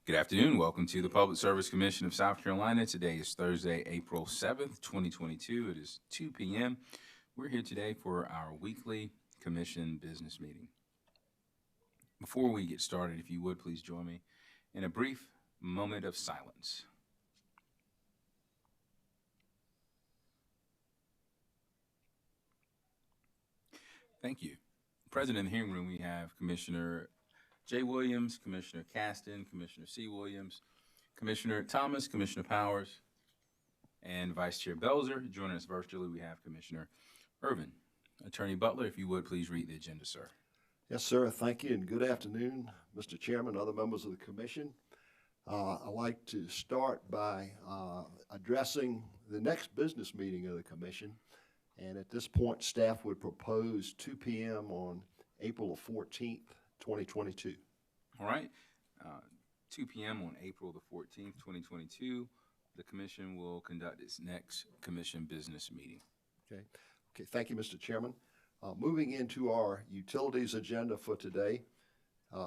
Good afternoon. Welcome to the Public Service Commission of South Carolina. Today is Thursday, April 7th, 2022. It is 2 p.m. We're here today for our weekly commission business meeting. Before we get started, if you would please join me in a brief moment of silence. Thank you. Present in the hearing room, we have Commissioner J. Williams, Commissioner Caston, Commissioner C. Williams, Commissioner Thomas, Commissioner Powers, and Vice Chair Belzer. Joining us virtually, we have Commissioner Irvin. Attorney Butler, if you would please read the agenda, sir. Yes, sir. Thank you, and good afternoon, Mr. Chairman, other members of the commission. I'd like to start by addressing the next business meeting of the commission. And at this point, staff would propose 2 p.m. on April the 14th, 2022. All right. 2 p.m. on April the 14th, 2022, the commission will conduct its next commission business meeting. Okay. Thank you, Mr. Chairman. Moving into our utilities agenda for today,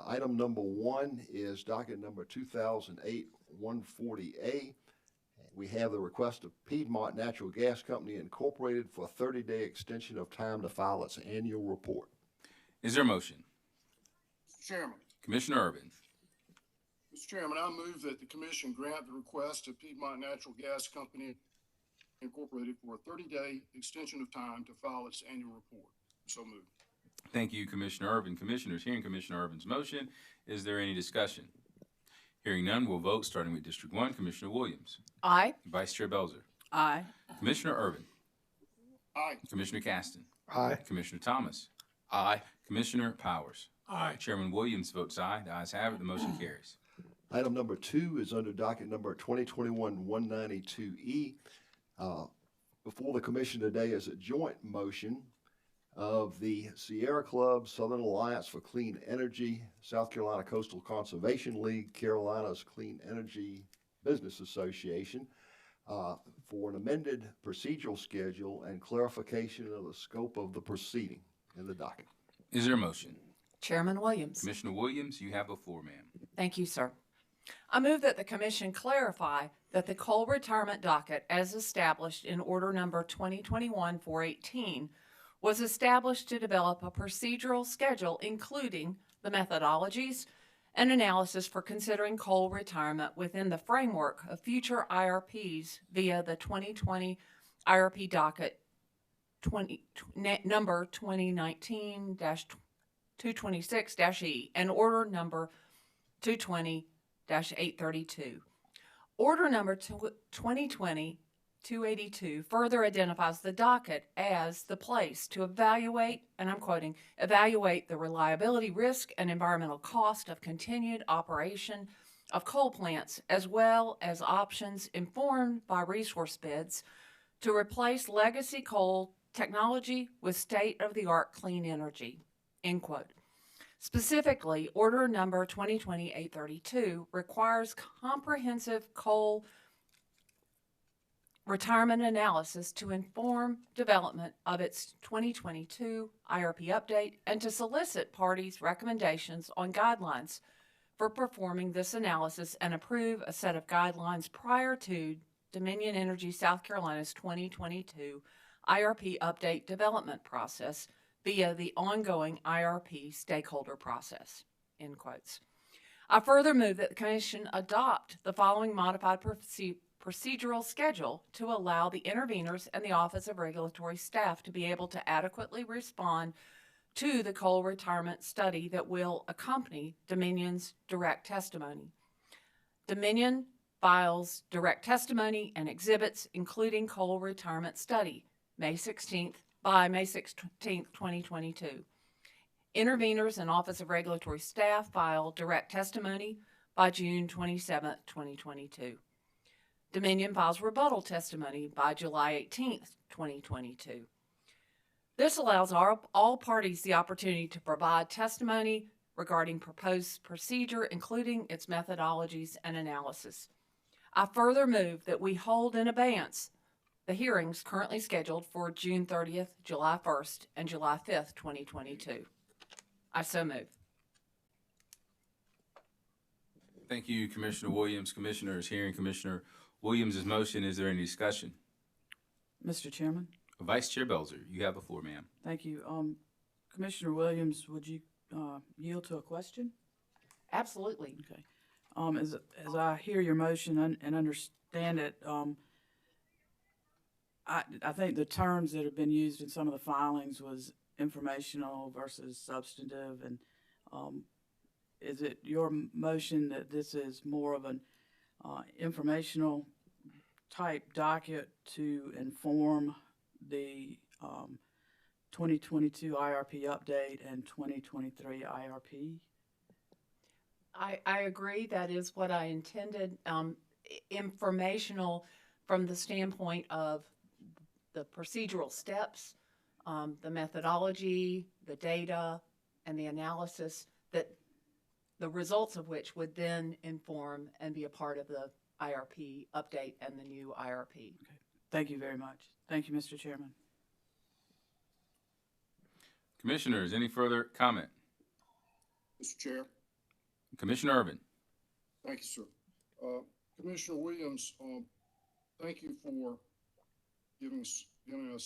item number 1 is docket number 2008-140A. We have the request of Piedmont Natural Gas Company Incorporated for a 30-day extension of time to file its annual report. Is there a motion? Mr. Chairman. Commissioner Irvin. Mr. Chairman, I move that the commission grant the request of Piedmont Natural Gas Company Incorporated for a 30-day extension of time to file its annual report. So moved. Thank you, Commissioner Irvin. Commissioners, hearing Commissioner Irvin's motion, is there any discussion? Hearing none, we'll vote, starting with District 1. Commissioner Williams. Aye. Vice Chair Belzer. Aye. Commissioner Irvin. Aye. Commissioner Caston. Aye. Commissioner Thomas. Aye. Commissioner Powers. Aye. Chairman Williams votes aye. The ayes have it. The motion carries. Item number 2 is under docket number 2021-192E. Before the commission today is a joint motion of the Sierra Club, Southern Alliance for Clean Energy, South Carolina Coastal Conservation League, Carolina's Clean Energy Business Association, for an amended procedural schedule and clarification of the scope of the proceeding in the docket. Is there a motion? Chairman Williams. Commissioner Williams, you have the floor, ma'am. Thank you, sir. I move that the commission clarify that the coal retirement docket as established in order number 2021-418 was established to develop a procedural schedule including the methodologies and analysis for considering coal retirement within the framework of future IRPs via the 2020 IRP docket number 2019-226-E and order number 220-832. Order number 2020-282 further identifies the docket as the place to evaluate, and I'm quoting, evaluate the reliability, risk, and environmental cost of continued operation of coal plants, as well as options informed by resource bids to replace legacy coal technology with state-of-the-art clean energy, end quote. Specifically, order number 2020-832 requires comprehensive coal retirement analysis to inform development of its 2022 IRP update and to solicit parties' recommendations on guidelines for performing this analysis and approve a set of guidelines prior to Dominion Energy South Carolina's 2022 IRP update development process via the ongoing IRP stakeholder process, end quotes. I further move that the commission adopt the following modified procedural schedule to allow the interveners and the Office of Regulatory Staff to be able to adequately respond to the coal retirement study that will accompany Dominion's direct testimony. Dominion files direct testimony and exhibits, including coal retirement study, May 16th, 2022. Interveners and Office of Regulatory Staff file direct testimony by June 27th, 2022. Dominion files rebuttal testimony by July 18th, 2022. This allows all parties the opportunity to provide testimony regarding proposed procedure, including its methodologies and analysis. I further move that we hold in abeyance the hearings currently scheduled for June 30th, July 1st, and July 5th, 2022. I so move. Thank you, Commissioner Williams. Commissioner is hearing Commissioner Williams' motion. Is there any discussion? Mr. Chairman, Vice Chair Belzer, you have the floor, ma'am. thank you. Commissioner Williams, would you yield to a question? Absolutely. Okay. As I hear your motion and understand it, I think the terms that have been used in some of the filings was informational versus substantive, and is it your motion that this is more of an informational type docket to inform the 2022 IRP update and 2023 IRP? I agree. That is what I intended. Informational from the standpoint of the procedural steps, the methodology, the data, and the analysis, that the results of which would then inform and be a part of the IRP update and the new IRP. Thank you very much. Thank you, Mr. Chairman. Commissioners, any further comment? Mr. Chair, Commissioner Irvin. thank you, sir. Commissioner Williams, thank you for giving us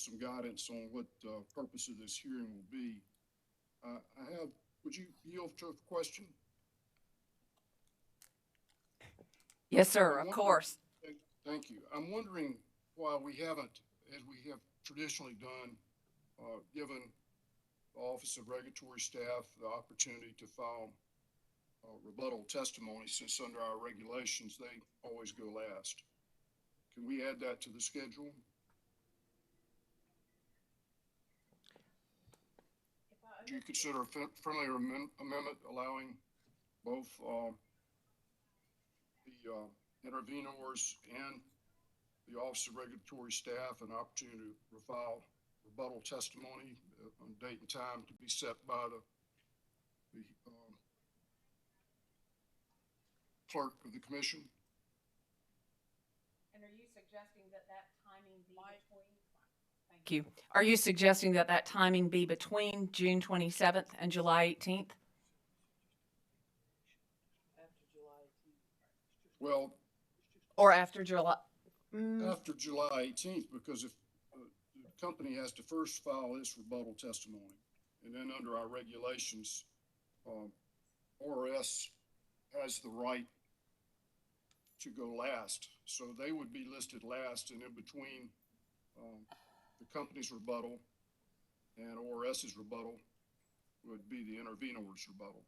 some guidance on what the purpose of this hearing will be. Would you yield to a question? Yes, sir, of course. Thank you. I'm wondering why we haven't, as we have traditionally done, given the Office of Regulatory Staff the opportunity to file rebuttal testimony, since under our regulations, they always go last. Can we add that to the schedule? Do you consider a friendly amendment allowing both the intervenors and the Office of Regulatory Staff an opportunity to file rebuttal testimony on date and time to be set by the clerk of the commission? And are you suggesting that timing be between? Thank you. Are you suggesting that timing be between June 27th and July 18th? Well, Or after July? after July 18th, because if the company has to first file its rebuttal testimony, and then under our regulations, ORS has the right to go last. So they would be listed last, and in between the company's rebuttal and ORS's rebuttal would be the intervenor's rebuttal.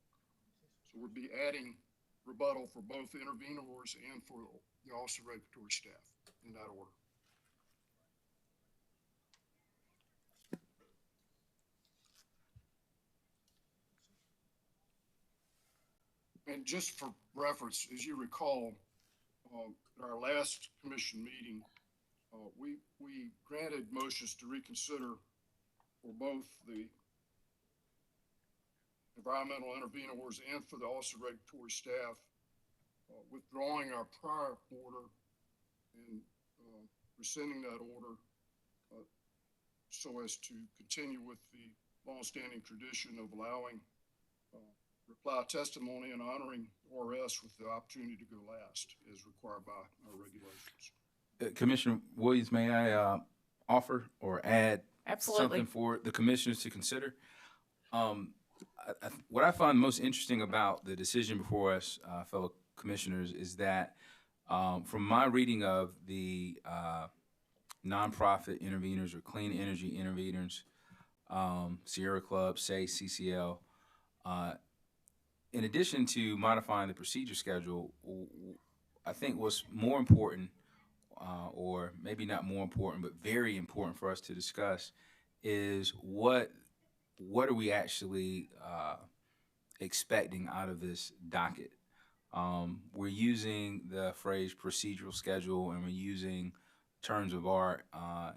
So we'd be adding rebuttal for both intervenors and for the Office of Regulatory Staff in that order. And just for reference, as you recall, at our last commission meeting, we granted motions to reconsider for both the environmental intervenors and for the Office of Regulatory Staff, withdrawing our prior order and rescinding that order so as to continue with the longstanding tradition of allowing reply testimony and honoring ORS with the opportunity to go last as required by our regulations. Commissioner Williams, may I offer or add Absolutely. something for the commissioners to consider? What I find most interesting about the decision before us, fellow commissioners, is that from my reading of the nonprofit interveners or clean energy interveners, Sierra Club, SAY, CCL, in addition to modifying the procedure schedule, I think what's more important, or maybe not more important, but very important for us to discuss, is what are we actually expecting out of this docket? We're using the phrase procedural schedule, and we're using terms of art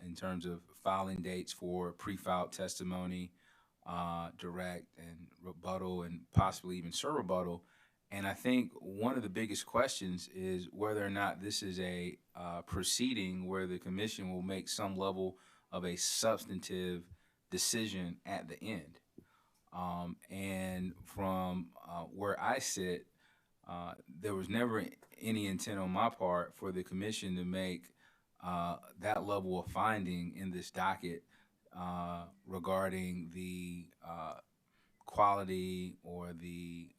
in terms of filing dates for pre-filed testimony, direct and rebuttal, and possibly even surrebuttal. And I think one of the biggest questions is whether or not this is a proceeding where the commission will make some level of a substantive decision at the end. And from where I sit, There was never any intent on my part for the commission to make that level of finding in this docket regarding the quality or the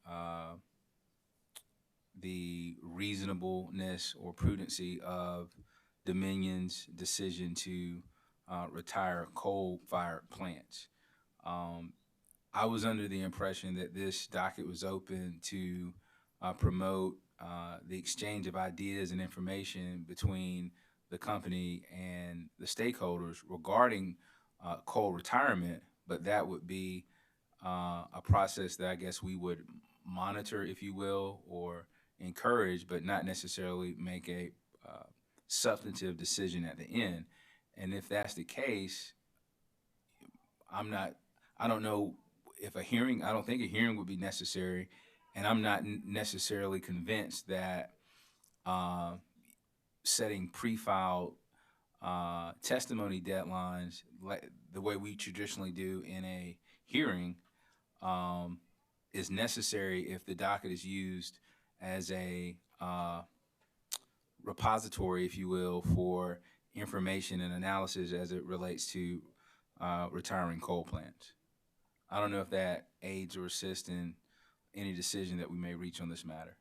reasonableness or prudency of Dominion's decision to retire coal-fired plants. I was under the impression that this docket was open to promote the exchange of ideas and information between the company and the stakeholders regarding coal retirement, but that would be a process that I guess we would monitor, if you will, or encourage, but not necessarily make a substantive decision at the end. And if that's the case, I don't know if a hearing, I don't think a hearing would be necessary. And I'm not necessarily convinced that setting pre-filed testimony deadlines, like the way we traditionally do in a hearing, is necessary if the docket is used as a repository, if you will, for information and analysis as it relates to retiring coal plants. I don't know if that aids or assists in any decision that we may reach on this matter.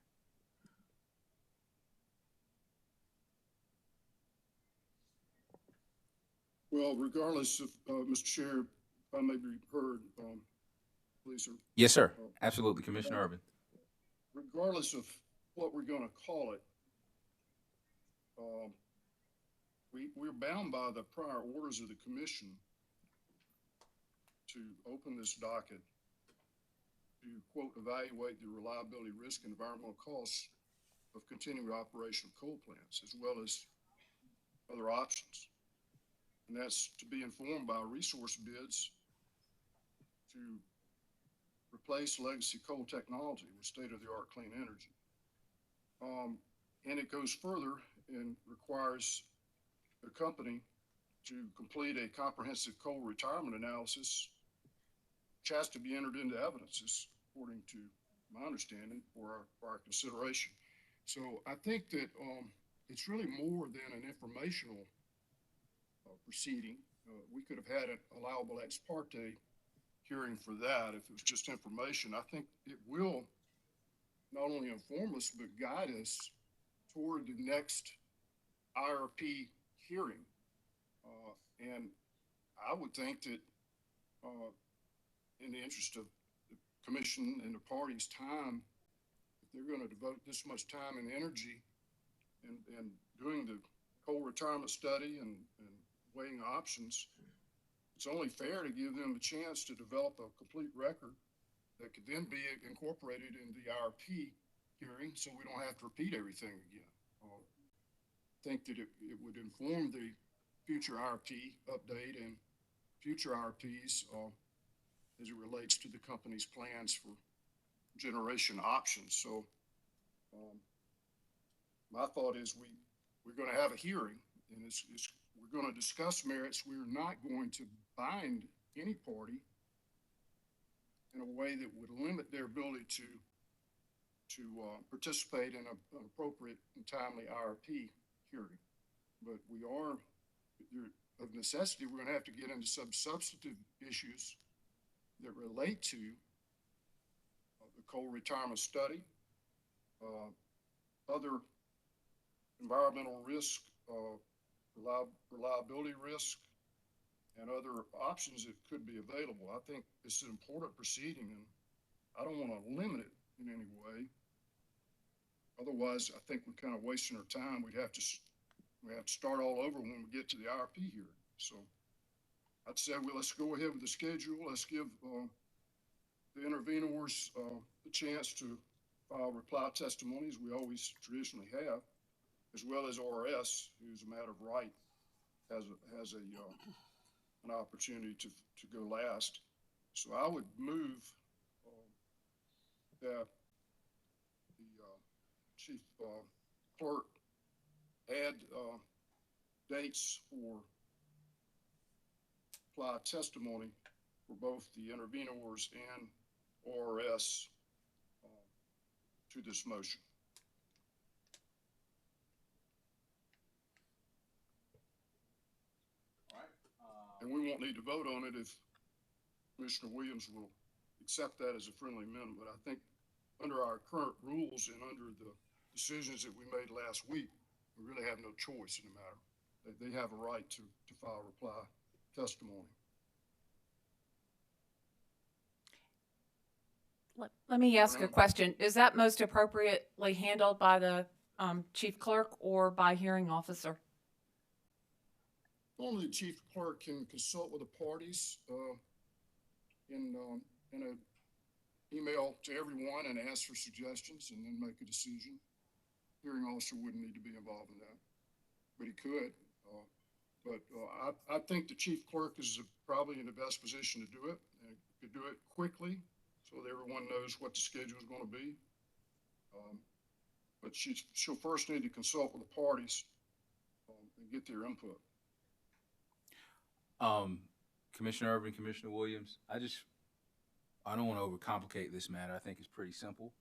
Well, regardless of, Mr. Chair, if I may be heard, please, sir. Yes, sir. Absolutely, Commissioner Urban. Regardless of what we're going to call it, we're bound by the prior orders of the commission to open this docket to, quote, evaluate the reliability, risk, and environmental costs of continued operation of coal plants, as well as other options. And that's to be informed by resource bids to replace legacy coal technology with state-of-the-art clean energy. And it goes further and requires the company to complete a comprehensive coal retirement analysis, which has to be entered into evidence, according to my understanding, for our consideration. So I think that it's really more than an informational proceeding. We could have had an allowable ex parte hearing for that if it was just information. I think it will not only inform us, but guide us toward the next IRP hearing. And I would think that in the interest of the commission and the parties' time, if they're going to devote this much time and energy and doing the coal retirement study and weighing options, it's only fair to give them the chance to develop a complete record that could then be incorporated in the IRP hearing, so we don't have to repeat everything again. I think that it would inform the future IRP update and future IRPs as it relates to the company's plans for generation options. So my thought is we're going to have a hearing, and we're going to discuss merits. We're not going to bind any party in a way that would limit their ability to participate in an appropriate and timely IRP hearing. But we are, of necessity, we're going to have to get into some substantive issues that relate to the coal retirement study, other environmental risk, reliability risk, and other options that could be available. I think it's an important proceeding, and I don't want to limit it in any way. Otherwise, I think we're kind of wasting our time. We have to start all over when we get to the IRP hearing. So I'd say, well, let's go ahead with the schedule. Let's give the intervenors the chance to file reply testimonies. We always traditionally have, as well as ORS, who's a matter of right, has an opportunity to go last. So I would move that the chief clerk add dates for reply testimony for both the intervenors and ORS to this motion. And we won't need to vote on it if Commissioner Williams will accept that as a friendly amendment. But I think under our current rules and under the decisions that we made last week, we really have no choice in the matter. They have a right to file reply testimony. Let me ask a question. Is that most appropriately handled by the chief clerk or by hearing officer? Normally, the chief clerk can consult with the parties in an email to everyone and ask for suggestions and then make a decision. Hearing officer wouldn't need to be involved in that, but he could. I think the chief clerk is probably in the best position to do it and could do it quickly so that everyone knows what the schedule is going to be. But she'll first need to consult with the parties and get their input. Commissioner Urban, Commissioner Williams, I don't want to overcomplicate this matter. I think it's pretty simple.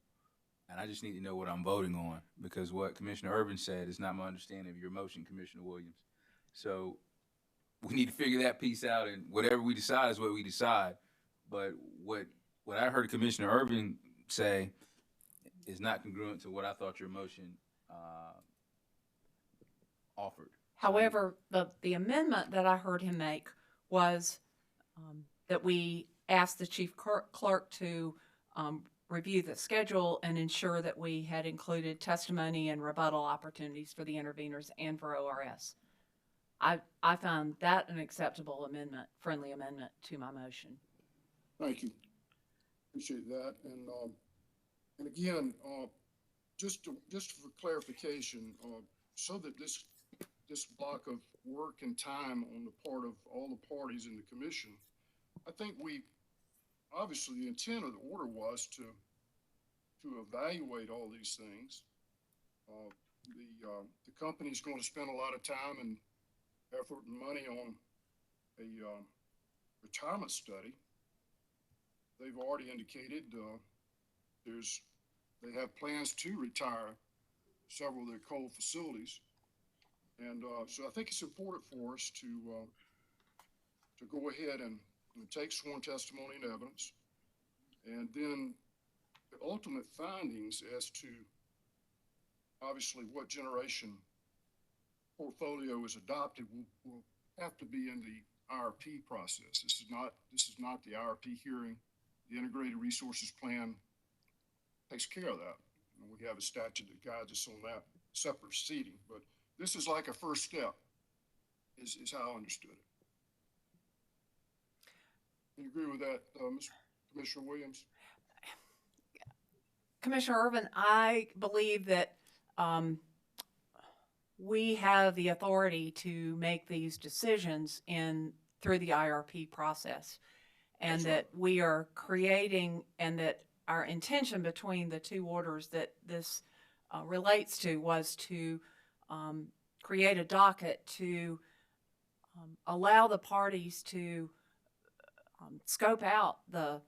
And I just need to know what I'm voting on, because what Commissioner Urban said is not my understanding of your motion, Commissioner Williams. So we need to figure that piece out, and whatever we decide is what we decide. But what I heard Commissioner Urban say is not congruent to what I thought your motion offered. However, the amendment that I heard him make was that we asked the chief clerk to review the schedule and ensure that we had included testimony and rebuttal opportunities for the interveners and for ORS. I found that an acceptable amendment, friendly amendment to my motion. Thank you. Appreciate that. And again, just for clarification, so that this block of work and time on the part of all the parties in the commission, I think obviously the intent of the order was to evaluate all these things. The company's going to spend a lot of time and effort and money on a retirement study. They've already indicated they have plans to retire several of their coal facilities. And so I think it's important for us to go ahead and take sworn testimony and evidence, and then the ultimate findings as to obviously what generation portfolio is adopted will have to be in the IRP process. This is not the IRP hearing. The Integrated Resources Plan takes care of that. And we have a statute that guides us on that separate proceeding, but this is like a first step, is how I understood it. Do you agree with that, Commissioner Williams? Commissioner Irvin, I believe that we have the authority to make these decisions through the IRP process, and that we are creating, and that our intention between the two orders that this relates to was to create a docket to allow the parties to scope out the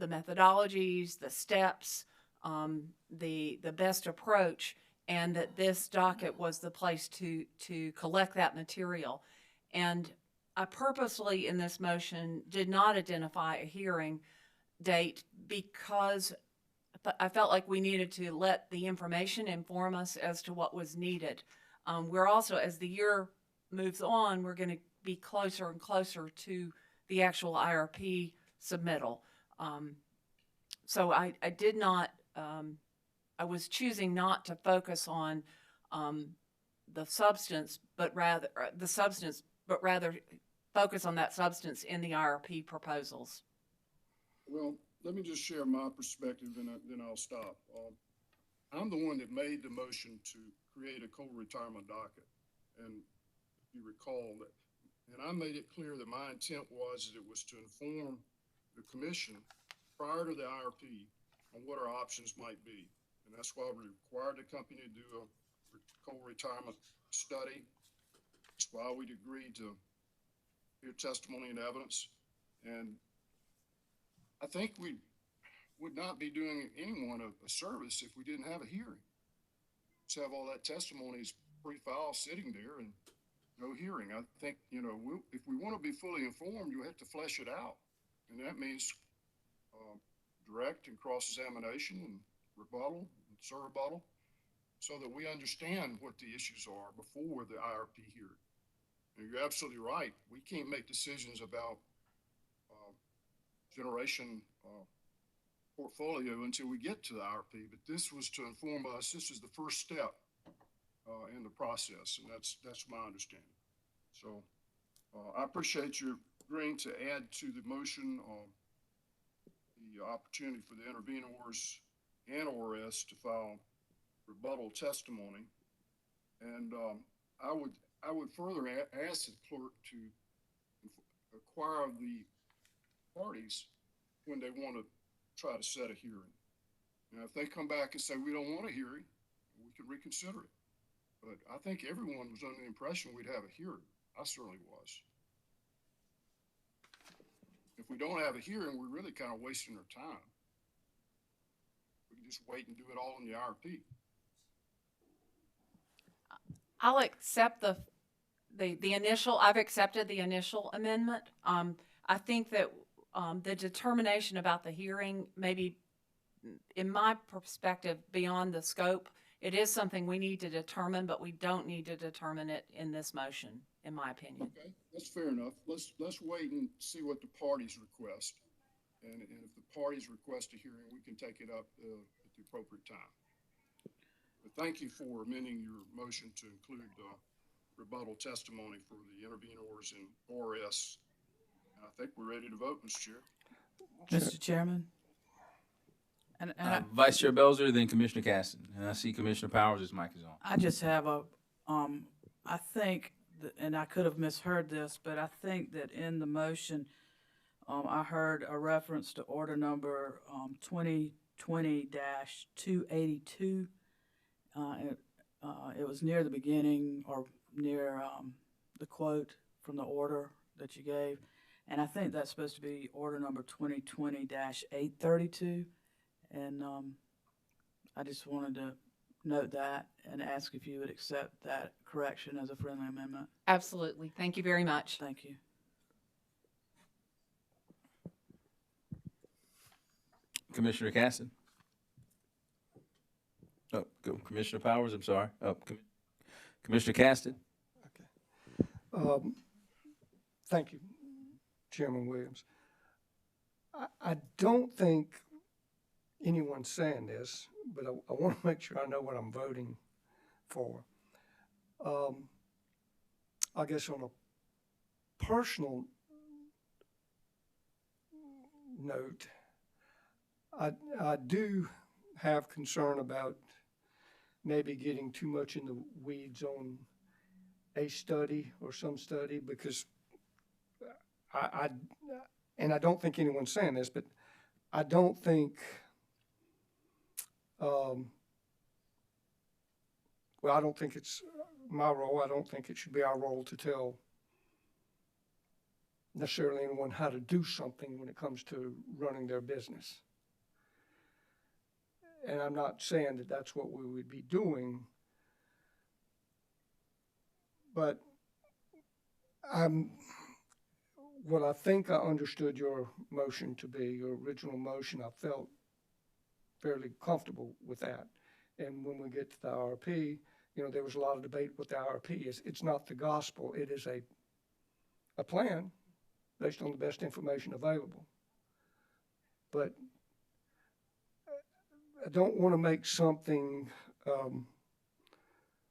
methodologies, the steps, the best approach, and that this docket was the place to collect that material. And I purposely in this motion did not identify a hearing date because I felt like we needed to let the information inform us as to what was needed. We're also, as the year moves on, we're going to be closer and closer to the actual IRP submittal. So I did not, I was choosing not to focus on the substance, but rather focus on that substance in the IRP proposals. Well, let me just share my perspective, and then I'll stop. I'm the one that made the motion to create a coal retirement docket, and you recall that. And I made it clear that my intent was that it was to inform the commission prior to the IRP on what our options might be. And that's why we required the company to do a coal retirement study. That's why we'd agreed to hear testimony and evidence. And I think we would not be doing anyone a service if we didn't have a hearing. Just have all that testimonies pre-filed sitting there and no hearing. I think, if we want to be fully informed, you have to flesh it out. And that means direct and cross-examination and rebuttal and surrebuttal so that we understand what the issues are before the IRP hearing. And you're absolutely right. We can't make decisions about generation portfolio until we get to the IRP, but this was to inform us. This is the first step in the process, and that's my understanding. So I appreciate you agreeing to add to the motion the opportunity for the intervenors and ORS to file rebuttal testimony, and I would further ask the clerk to acquire the parties when they want to try to set a hearing. Now, if they come back and say we don't want a hearing, we can reconsider it. But I think everyone was under the impression we'd have a hearing. I certainly was. If we don't have a hearing, we're really kind of wasting our time. We can just wait and do it all in the IRP. I'll accept the initial, I've accepted the initial amendment. I think that the determination about the hearing, maybe in my perspective, beyond the scope, it is something we need to determine, but we don't need to determine it in this motion, in my opinion. Okay, that's fair enough. Let's wait and see what the parties request. And if the parties request a hearing, we can take it up at the appropriate time. But thank you for amending your motion to include rebuttal testimony for the intervenors and ORS. And I think we're ready to vote, Mr. Chair. Mr. Chairman? And Vice Chair Belzer, then Commissioner Caston. And I see Commissioner Powers, his mic is on. I just have I think, and I could have misheard this, but I think that in the motion, I heard a reference to order number 2020-282. It was near the beginning or near the quote from the order that you gave. And I think that's supposed to be order number 2020-832. And I just wanted to note that and ask if you would accept that correction as a friendly amendment. Absolutely. Thank you very much. Thank you. Commissioner Caston. Oh, go. Commissioner Powers, I'm sorry. Oh, Commissioner Caston. Okay. Thank you, Chairman Williams. I don't think anyone's saying this, but I want to make sure I know what I'm voting for. I guess on a personal note, I do have concern about maybe getting too much in the weeds on a study or some study, because and I don't think anyone's saying this, but I don't think, well, I don't think it's my role. I don't think it should be our role to tell necessarily anyone how to do something when it comes to running their business. And I'm not saying that that's what we would be doing, but what I think I understood your motion to be, your original motion, I felt fairly comfortable with that. And when we get to the IRP, there was a lot of debate what the IRP is. It's not the gospel. It is a plan based on the best information available. But I don't want to make something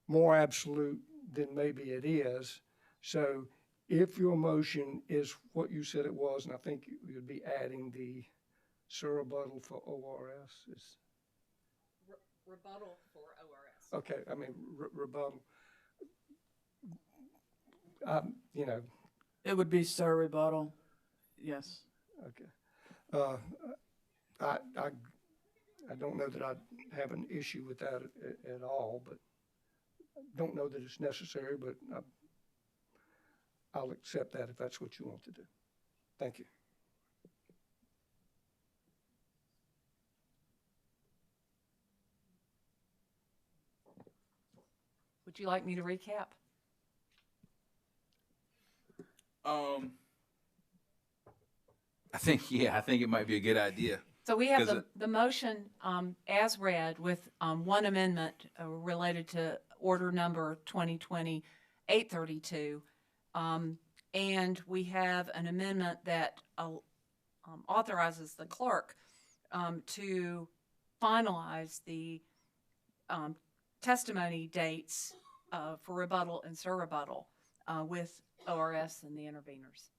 more absolute than maybe it is. So if your motion is what you said it was, and I think you'd be adding the surrebuttal for ORS. Rebuttal for ORS. Okay, I mean, rebuttal. It would be surrebuttal. Yes. Okay. I don't know that I have an issue with that at all, but don't know that it's necessary, but I'll accept that if that's what you want to do. Thank you. Would you like me to recap? I think, yeah, I think it might be a good idea. So we have 'Cause the motion as read with one amendment related to order number 2020-832. And we have an amendment that authorizes the clerk to finalize the testimony dates for rebuttal and surrebuttal with ORS and the interveners.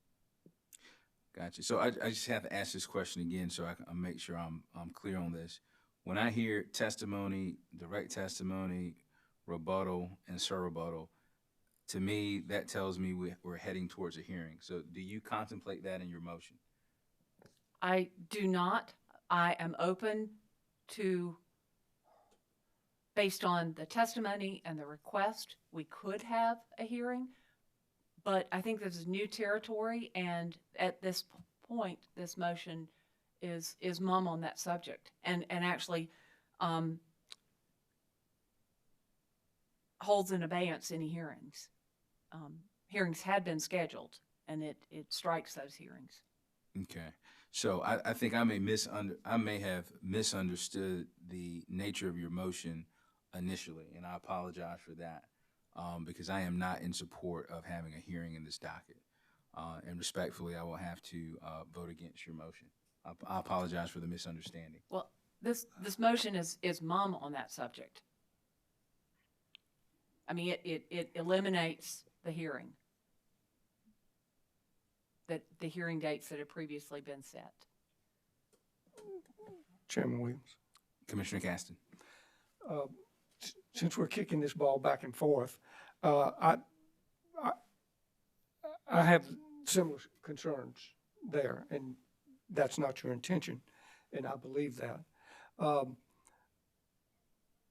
Gotcha. So I just have to ask this question again so I make sure I'm clear on this. When I hear testimony, direct testimony, rebuttal, and surrebuttal, to me, that tells me we're heading towards a hearing. So do you contemplate that in your motion? I do not. I am open to, based on the testimony and the request, we could have a hearing. But I think this is new territory, and at this point, this motion is mum on that subject, and actually holds in abeyance any hearings. Hearings had been scheduled, and it strikes those hearings. Okay. So I think I may have misunderstood the nature of your motion initially, and I apologize for that. Because I am not in support of having a hearing in this docket. And respectfully, I will have to vote against your motion. I apologize for the misunderstanding. Well, this motion is mum on that subject. I mean, it eliminates the hearing, the hearing dates that had previously been set. Chairman Williams. Commissioner Caston. Since we're kicking this ball back and forth, I have similar concerns there, and that's not your intention, and I believe that.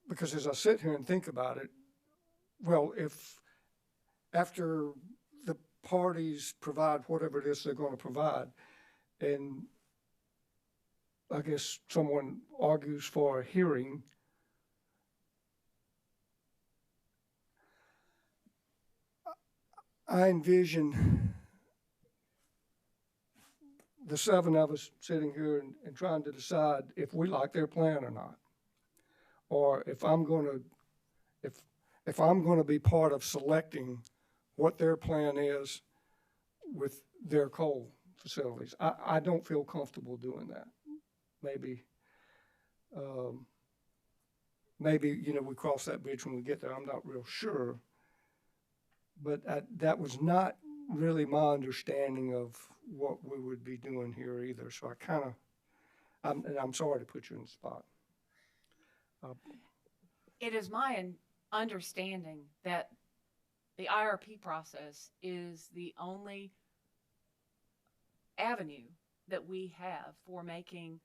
Because as I sit here and think about it, well, if after the parties provide whatever it is they're going to provide, and I guess someone argues for a hearing, I envision the seven of us sitting here and trying to decide if we like their plan or not, or if I'm going to be part of selecting what their plan is with their coal facilities. I don't feel comfortable doing that. Maybe we cross that bridge when we get there. I'm not real sure. But that was not really my understanding of what we would be doing here either. So and I'm sorry to put you in the spot. It is my understanding that the IRP process is the only avenue that we have for making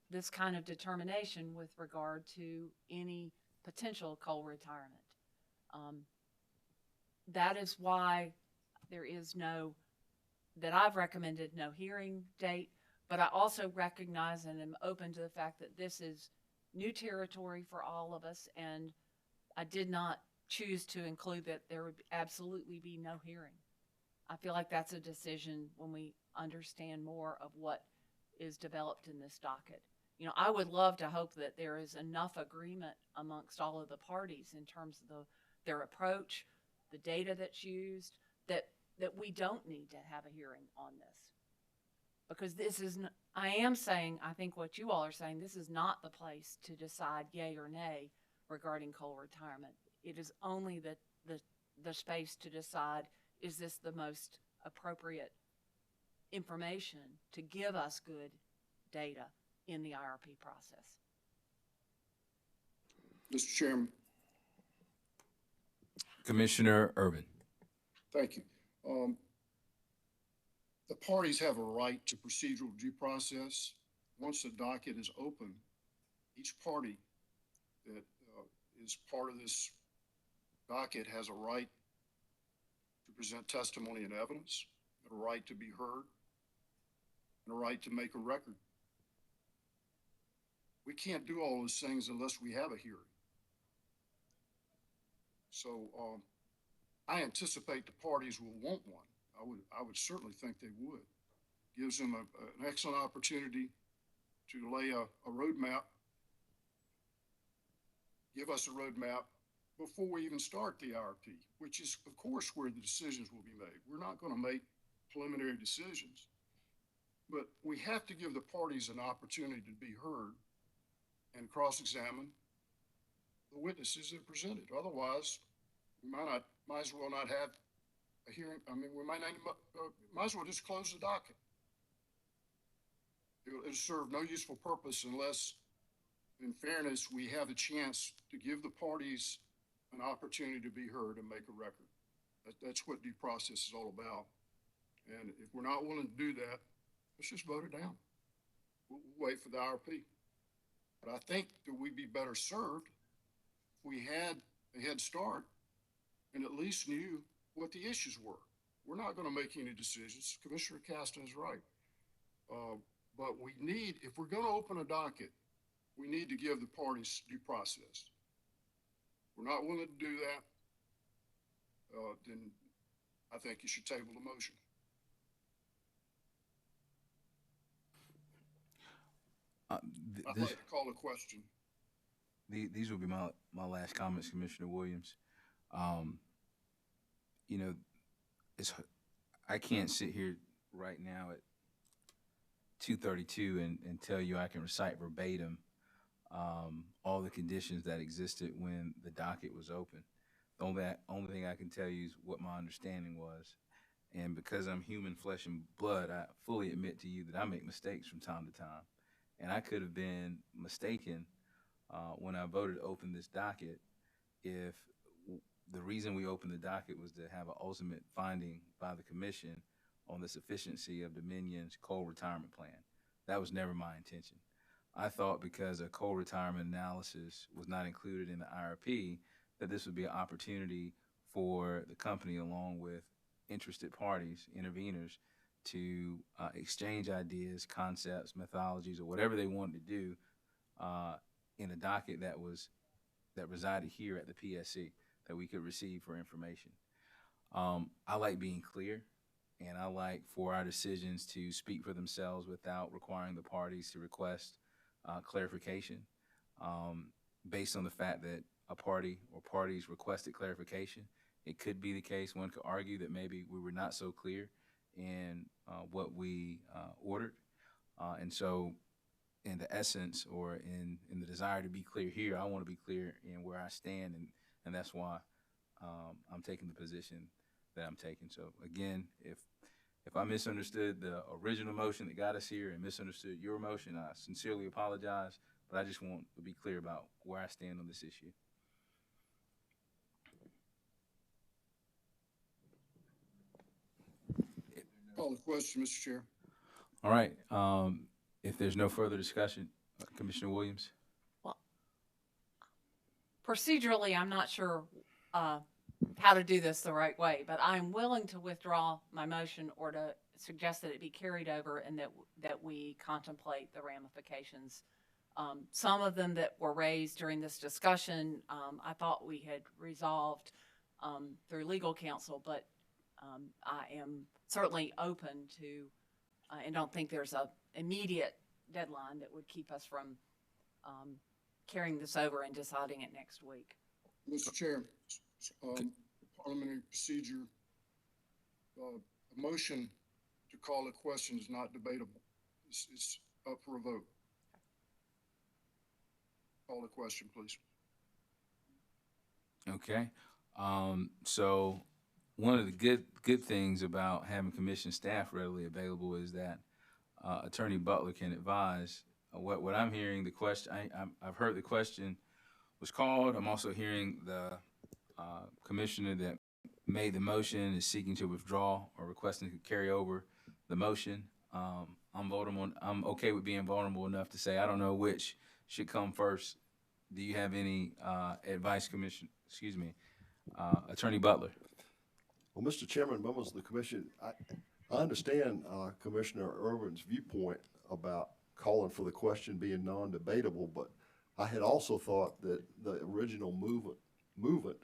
this kind of determination with regard to any potential coal retirement. That is why there is that I've recommended no hearing date, but I also recognize and am open to the fact that this is new territory for all of us, and I did not choose to include that there would absolutely be no hearing. I feel like that's a decision when we understand more of what is developed in this docket. I would love to hope that there is enough agreement amongst all of the parties in terms of their approach, the data that's used, that we don't need to have a hearing on this. Because I am saying, I think what you all are saying, this is not the place to decide yay or nay regarding coal retirement. It is only the space to decide, is this the most appropriate information to give us good data in the IRP process. Mr. Chairman, Commissioner Urban. thank you. The parties have a right to procedural due process. Once the docket is open, each party that is part of this docket has a right to present testimony and evidence, a right to be heard, and a right to make a record. We can't do all those things unless we have a hearing. So, I anticipate the parties will want one. I would certainly think they would. Gives them an excellent opportunity to lay a roadmap, give us a roadmap before we even start the IRP, which is, of course, where the decisions will be made. We're not going to make preliminary decisions, but we have to give the parties an opportunity to be heard and cross-examine the witnesses that are presented. Otherwise, we might as well not have a hearing. I mean, we might as well just close the docket. It'll serve no useful purpose unless, in fairness, we have a chance to give the parties an opportunity to be heard and make a record. That's what due process is all about. And if we're not willing to do that, let's just vote it down. We'll wait for the IRP. But I think that we'd be better served if we had a head start and at least knew what the issues were. We're not going to make any decisions. Commissioner Caston is right. But we need, if we're going to open a docket, we need to give the parties due process. If we're not willing to do that, then I think you should table the motion. I'd like to call a question. These will be my last comments, Commissioner Williams. You know, I can't sit here right now at 2:32 and tell you I can recite verbatim all the conditions that existed when the docket was open. The only thing I can tell you is what my understanding was. And because I'm human flesh and blood, I fully admit to you that I make mistakes from time to time. And I could have been mistaken when I voted to open this docket if the reason we opened the docket was to have an ultimate finding by the commission on the sufficiency of Dominion's coal retirement plan. That was never my intention. I thought because a coal retirement analysis was not included in the IRP, that this would be an opportunity for the company, along with interested parties, interveners, to exchange ideas, concepts, methodologies, or whatever they wanted to do in a docket that resided here at the PSC that we could receive for information. I like being clear, and I like for our decisions to speak for themselves without requiring the parties to request clarification. Based on the fact that a party or parties requested clarification, it could be the case, one could argue that maybe we were not so clear in what we ordered. And so in the essence, or in the desire to be clear here, I want to be clear in where I stand, and that's why I'm taking the position that I'm taking. So again, if I misunderstood the original motion that got us here and misunderstood your motion, I sincerely apologize, but I just want to be clear about where I stand on this issue. Call the question, Mr. Chair. All right. If there's no further discussion, Commissioner Williams. Well, procedurally, I'm not sure how to do this the right way, but I'm willing to withdraw my motion or to suggest that it be carried over and that we contemplate the ramifications. Some of them that were raised during this discussion, I thought we had resolved through legal counsel, but I am certainly open to, and don't think there's a immediate deadline that would keep us from carrying this over and deciding it next week. Mr. Chair, parliamentary procedure, a motion to call a question is not debatable. It's up for a vote. Call the question, please. Okay. So one of the good things about having commission staff readily available is that Attorney Butler can advise. What I'm hearing, the question, I've heard the question was called. I'm also hearing the commissioner that made the motion is seeking to withdraw or requesting to carry over the motion. I'm okay with being vulnerable enough to say I don't know which should come first. Do you have any advice, Attorney Butler? Well, Mr. Chairman, members of the commission, I understand Commissioner Irwin's viewpoint about calling for the question being non-debatable, but I had also thought that the original movement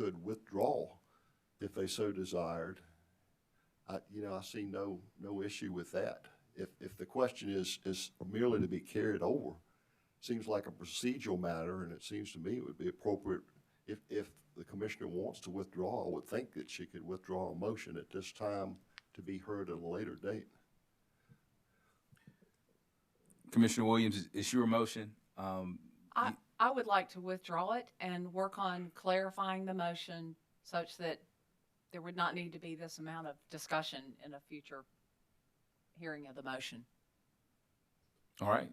could withdraw if they so desired. I see no issue with that. If the question is merely to be carried over, seems like a procedural matter, and it seems to me it would be appropriate if the commissioner wants to withdraw, I would think that she could withdraw a motion at this time to be heard at a later date. Commissioner Williams, it's your motion. I would like to withdraw it and work on clarifying the motion such that there would not need to be this amount of discussion in a future hearing of the motion. All right.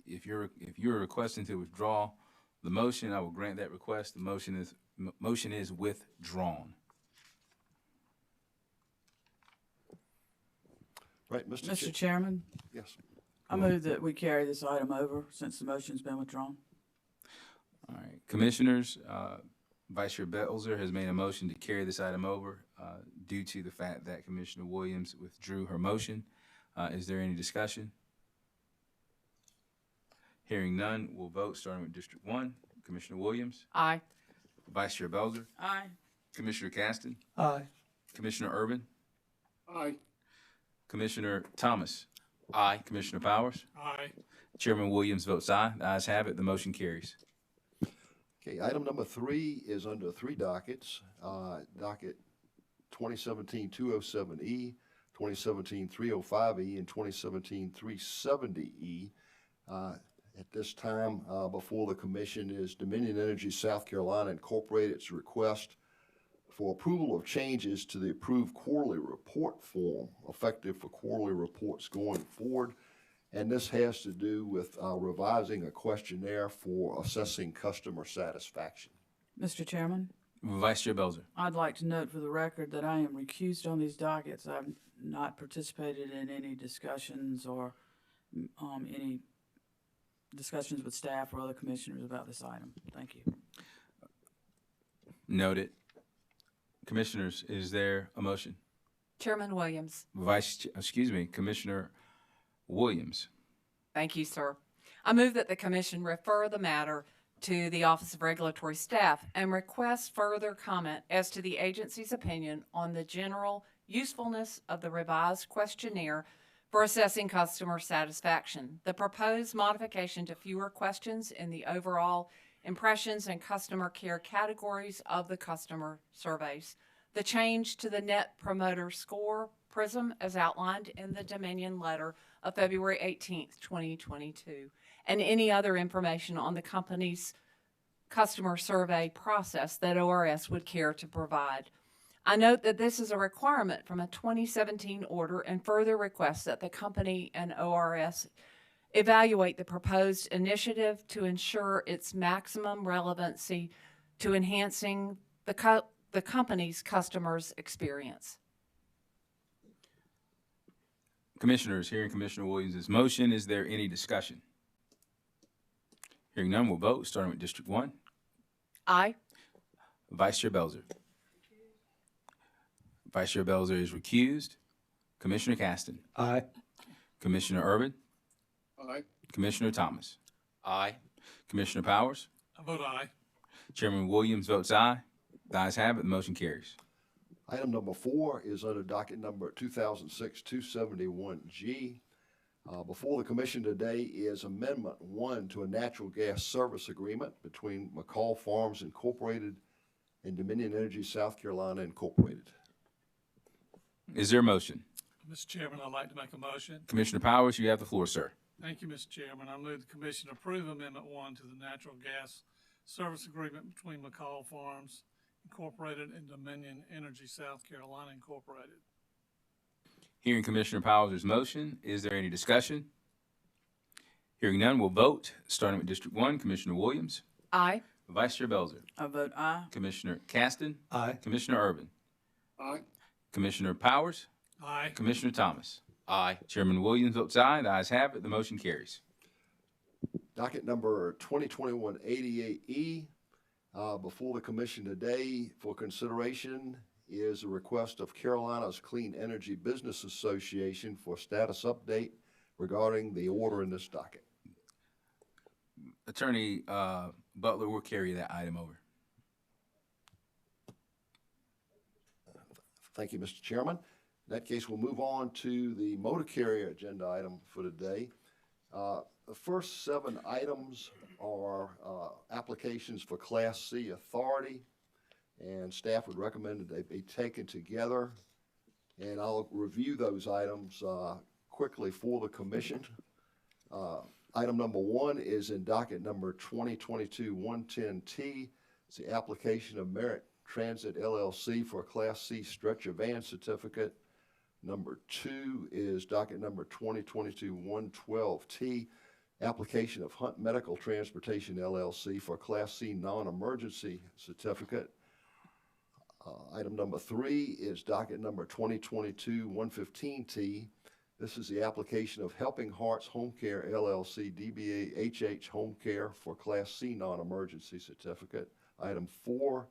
If you're requesting to withdraw the motion, I will grant that request. The motion is withdrawn. Right, Mr. Chairman, Yes. I move that we carry this item over since the motion's been withdrawn. All right, Commissioners, Vice Chair Belzer has made a motion to carry this item over due to the fact that Commissioner Williams withdrew her motion. Is there any discussion? Hearing none, we'll vote starting with District 1. Commissioner Williams, Aye. Vice Chair Belzer, Aye. Commissioner Caston, Aye. Commissioner Urban, Aye. Commissioner Thomas. Aye. Commissioner Powers. Aye. Chairman Williams votes aye. The ayes have it. The motion carries. Okay, item number 3 is under 3 dockets. Docket 2017-207E, 2017-305E, and 2017-370E. At this time, before the commission is Dominion Energy South Carolina Incorporated's request for approval of changes to the approved quarterly report form effective for quarterly reports going forward. And this has to do with revising a questionnaire for assessing customer satisfaction. Mr. Chairman, Vice Chair Belzer. I'd like to note for the record that I am recused on these dockets. I've not participated in any discussions or any discussions with staff or other commissioners about this item. Thank you. Noted. Commissioners, is there a motion? Chairman Williams. Commissioner Williams. Thank you, sir. I move that the commission refer the matter to the Office of Regulatory Staff and request further comment as to the agency's opinion on the general usefulness of the revised questionnaire for assessing customer satisfaction. The proposed modification to fewer questions in the overall impressions and customer care categories of the customer surveys. The change to the Net Promoter Score prism as outlined in the Dominion letter of February 18th, 2022, and any other information on the company's customer survey process that ORS would care to provide. I note that this is a requirement from a 2017 order and further request that the company and ORS evaluate the proposed initiative to ensure its maximum relevancy to enhancing the company's customers' experience. Commissioners, hearing Commissioner Williams' motion, is there any discussion? Hearing none, we'll vote, starting with District 1. Aye. Vice Chair Belzer. Vice Chair Belzer is recused. Commissioner Caston. Aye. Commissioner Urban. Aye. Commissioner Thomas. Aye. Commissioner Powers. I vote aye. Chairman Williams votes aye. The ayes have it. The motion carries. Item number 4 is under docket number 2006-271G. Before the commission today is Amendment 1 to a natural gas service agreement between McCall Farms Incorporated and Dominion Energy South Carolina Incorporated. Is there a motion? Mr. Chairman, I'd like to make a motion. Commissioner Powers, you have the floor, sir. Thank you, Mr. Chairman. I move the commission approve Amendment 1 to the natural gas service agreement between McCall Farms Incorporated and Dominion Energy South Carolina Incorporated. Hearing Commissioner Powers' motion, is there any discussion? Hearing none, we'll vote, starting with District 1. Commissioner Williams. Aye. Vice Chair Belzer. I vote aye. Commissioner Caston. Aye. Commissioner Urban. Aye. Commissioner Powers. Aye. Commissioner Thomas. Aye. Chairman Williams votes aye. The ayes have it. The motion carries. Docket number 2021-88E. Before the commission today for consideration is a request of Carolina's Clean Energy Business Association for status update regarding the order in this docket. Attorney Butler will carry that item over. Thank you, Mr. Chairman. In that case, we'll move on to the motor carrier agenda item for today. The first 7 items are applications for Class C authority, and staff would recommend that they be taken together. And I'll review those items quickly for the commission. Item number 1 is in docket number 2022-110T. It's the application of Merit Transit LLC for a Class C stretcher van certificate. Number 2 is docket number 2022-112T, application of Hunt Medical Transportation LLC for a Class C non-emergency certificate. Item number 3 is docket number 2022-115T. This is the application of Helping Hearts Home Care LLC, DBA HH Home Care for Class C non-emergency certificate. Item 4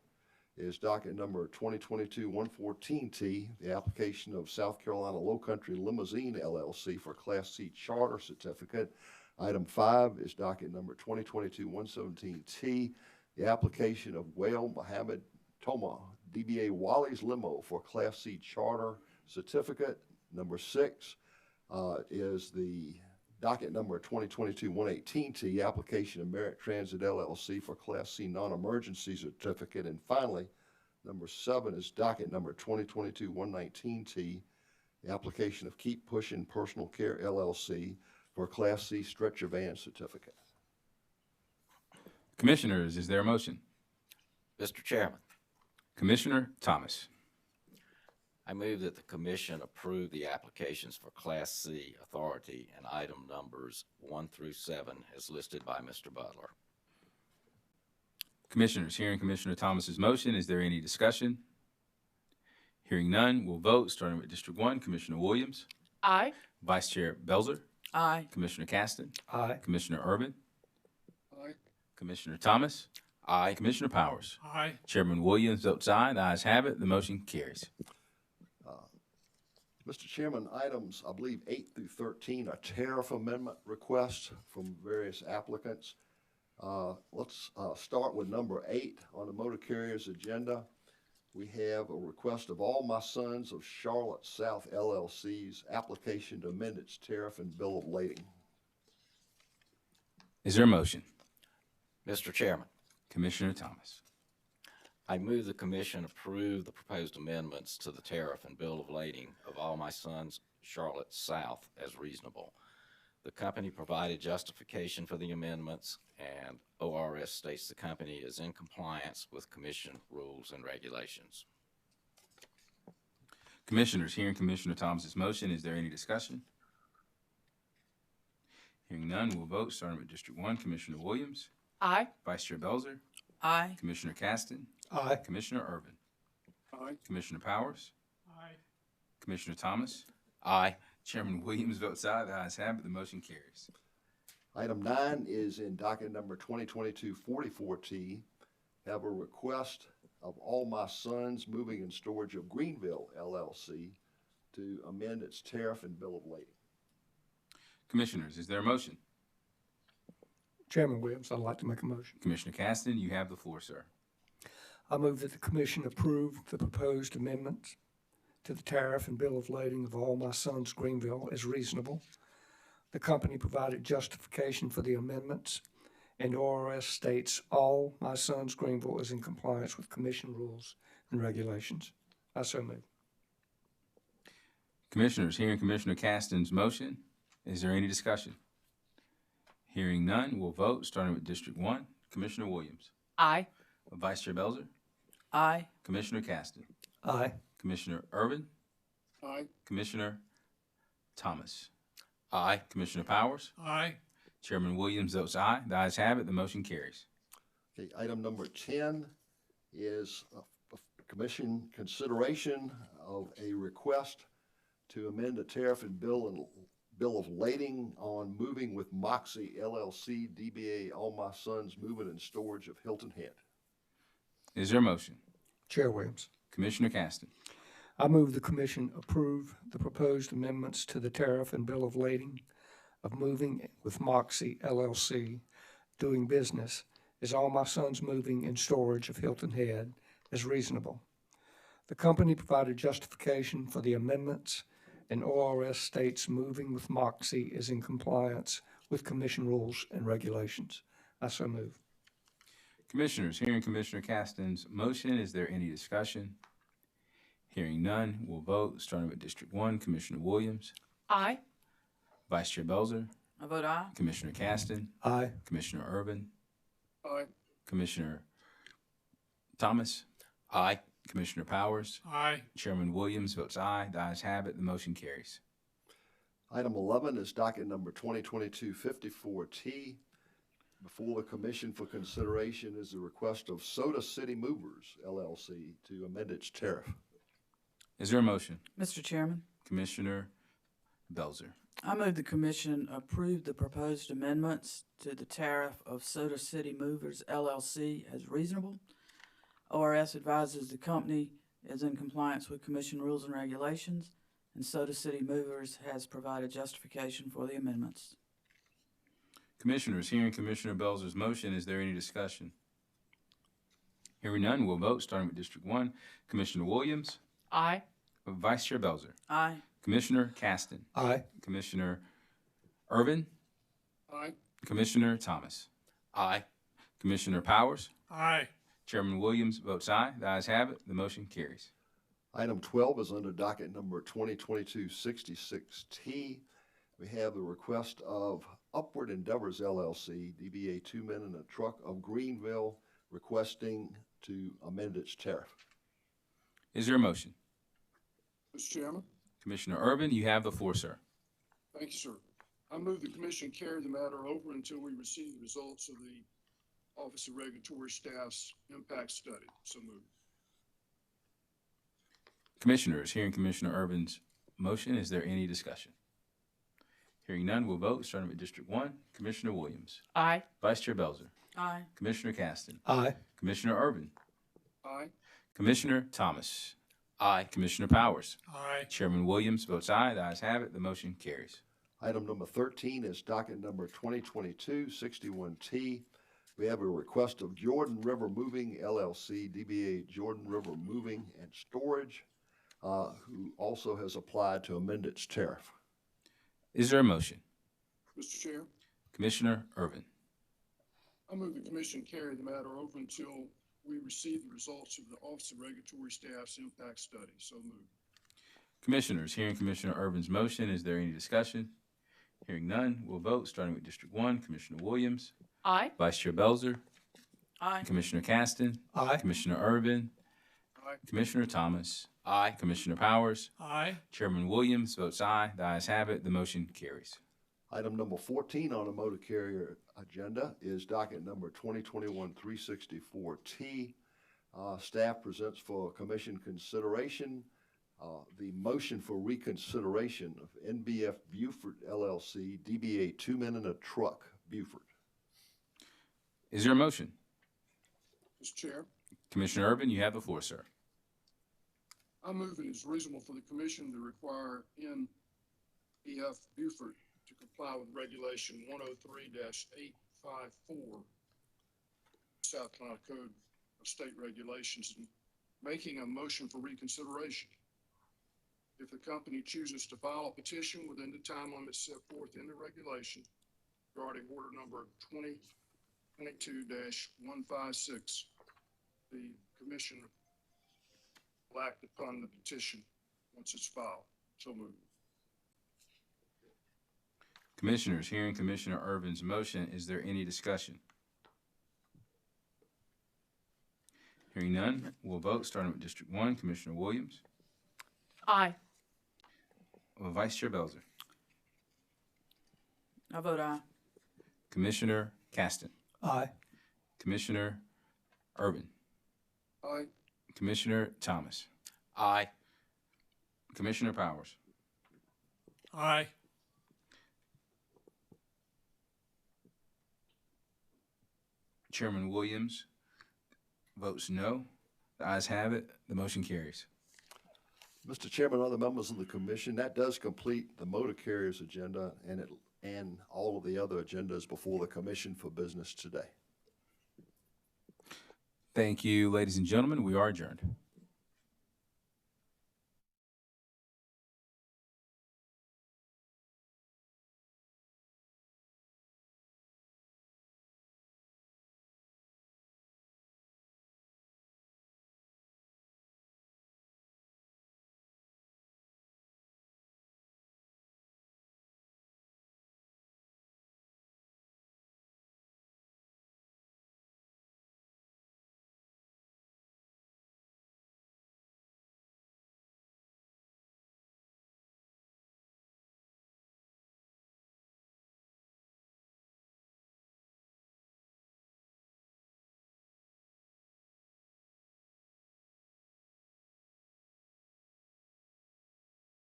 is docket number 2022-114T, the application of South Carolina Low Country Limousine LLC for Class C charter certificate. Item 5 is docket number 2022-117T, the application of Whale Mohammed Toma, DBA Wally's Limo for Class C charter certificate. Number 6 is the docket number 2022-118T, application of Merit Transit LLC for Class C non-emergency certificate. And finally, number 7 is docket number 2022-119T, the application of Keep Pushing Personal Care LLC for Class C stretcher van certificate. Commissioners, is there a motion? Mr. Chairman, Commissioner Thomas. I move that the commission approve the applications for Class C authority and item numbers 1 through 7 as listed by Mr. Butler. Commissioners, hearing Commissioner Thomas's motion, is there any discussion? Hearing none, we'll vote, starting with District 1, Commissioner Williams, Aye. Vice Chair Belzer, Aye. Commissioner Caston, Aye. Commissioner Urban, Aye. Commissioner Thomas, Aye. Commissioner Powers. Aye. Chairman Williams votes aye. The ayes have it. The motion carries. Mr. Chairman, items, I believe 8 through 13 are tariff amendment requests from various applicants. Let's start with number 8 on the motor carrier's agenda. We have a request of All My Sons of Charlotte South LLC's application to amend its tariff and bill of lading. Is there a motion? Mr. Chairman, Commissioner Thomas. I move the commission approve the proposed amendments to the tariff and bill of lading of All My Sons Charlotte South as reasonable. The company provided justification for the amendments, and ORS states the company is in compliance with commission rules and regulations. Commissioners, hearing Commissioner Thomas's motion, is there any discussion? Hearing none, we'll vote, starting with District 1, Commissioner Williams, Aye. Vice Chair Belzer, Aye. Commissioner Caston, Aye. Commissioner Urban, Aye. Commissioner Powers, Aye. Commissioner Thomas, Aye. Chairman Williams votes aye. The ayes have it. The motion carries. Item 9 is in docket number 2022-44T. Have a request of All My Sons Moving and Storage of Greenville LLC to amend its tariff and bill of lading. Commissioners, is there a motion? Chairman Williams, I'd like to make a motion. Commissioner Caston, you have the floor, sir. I move that the commission approve the proposed amendments to the tariff and bill of lading of All My Sons Greenville as reasonable. The company provided justification for the amendments, and ORS states All My Sons Greenville is in compliance with commission rules and regulations. I so move. Commissioners, hearing Commissioner Caston's motion, is there any discussion? Hearing none, we'll vote, starting with District 1, Commissioner Williams, Aye. Vice Chair Belzer, Aye. Commissioner Caston, Aye. Commissioner Urban, Aye. Commissioner Thomas, Aye. Commissioner Powers, Aye. Chairman Williams votes aye. The ayes have it. The motion carries. Okay, item number 10 is commission consideration of a request to amend the tariff and bill of lading on Moving with Moxie LLC, DBA All My Sons Moving and Storage of Hilton Head. Is there a motion? Chair Williams. Commissioner Caston. I move the commission approve the proposed amendments to the tariff and bill of lading of Moving with Moxie LLC, doing business as All My Sons Moving and Storage of Hilton Head as reasonable. The company provided justification for the amendments, and ORS states moving with Moxie is in compliance with commission rules and regulations. I so move. Commissioners, hearing Commissioner Caston's motion, is there any discussion? Hearing none, we'll vote, starting with District 1, Commissioner Williams, Aye. Vice Chair Belzer, I vote aye. Commissioner Caston, Aye. Commissioner Urban, Aye. Commissioner Thomas, Aye. Commissioner Powers, Aye. Chairman Williams votes aye. The ayes have it. The motion carries. Item 11 is docket number 2022-54T. Before the commission for consideration is the request of Soda City Movers, LLC, to amend its tariff. Is there a motion? Mr. Chairman, Commissioner Belzer. I move the commission approve the proposed amendments to the tariff of Soda City Movers LLC as reasonable. ORS advises the company is in compliance with commission rules and regulations, and Soda City Movers has provided justification for the amendments. Commissioners, hearing Commissioner Belzer's motion, is there any discussion? Hearing none, we'll vote, starting with District 1. Commissioner Williams, Aye. Vice Chair Belzer, Aye. Commissioner Caston, Aye. Commissioner Urban, Aye. Commissioner Thomas, Aye. Commissioner Powers, Aye. Chairman Williams votes aye. The ayes have it. The motion carries. Item 12 is under docket number 2022-66T. We have the request of Upward Endeavors LLC, DBA Two Men and a Truck of Greenville, requesting to amend its tariff. Is there a motion? Mr. Chairman, Commissioner Urban, you have the floor, sir. thank you, sir. I move the commission carry the matter over until we receive the results of the Office of Regulatory Staff's impact study. So moved. Commissioners, hearing Commissioner Urban's motion, is there any discussion? Hearing none, we'll vote, starting with District 1. Commissioner Williams, Aye. Vice Chair Belzer, Aye. Commissioner Caston, Aye. Commissioner Urban, Aye. Commissioner Thomas, Aye. Commissioner Powers, Aye. Chairman Williams votes aye. The ayes have it. The motion carries. Item number 13 is docket number 2022-61T. We have a request of Jordan River Moving LLC, DBA Jordan River Moving and Storage, who also has applied to amend its tariff. Is there a motion? Mr. Chair, Commissioner Urban, I move the commission carry the matter over until we receive the results of the Office of Regulatory Staff's impact study. So moved. Commissioners, hearing Commissioner Urban's motion, is there any discussion? Hearing none, we'll vote, starting with District 1. Commissioner Williams, Aye. Vice Chair Belzer, Aye. Commissioner Caston, Aye. Commissioner Urban, Aye. Commissioner Thomas, Aye. Commissioner Powers, Aye. Chairman Williams votes aye. The ayes have it. The motion carries. Item number 14 on the motor carrier agenda is docket number 2021-364T. Staff presents for commission consideration the motion for reconsideration of NBF Buford LLC, DBA Two Men and a Truck, Buford. Is there a motion? Mr. Chair, Commissioner Urban, you have the floor, sir. I move it is reasonable for the commission to require NBF Buford to comply with Regulation 103-854, South Carolina Code of State Regulations, and making a motion for reconsideration. If the company chooses to file a petition within the time limit set forth in the regulation regarding order number 2022-156, the commission will act upon the petition once it's filed. So moved. Commissioners, hearing Commissioner Urban's motion, is there any discussion? Hearing none, we'll vote, starting with District 1. Commissioner Williams, Aye. Vice Chair Belzer, I vote aye. Commissioner Caston, Aye. Commissioner Urban, Aye. Commissioner Thomas, Aye. Commissioner Powers, Aye. Chairman Williams votes no. The ayes have it. The motion carries. Mr. Chairman, other members of the commission, that does complete the motor carriers agenda and all of the other agendas before the commission for business today. Thank you, ladies and gentlemen. We are adjourned.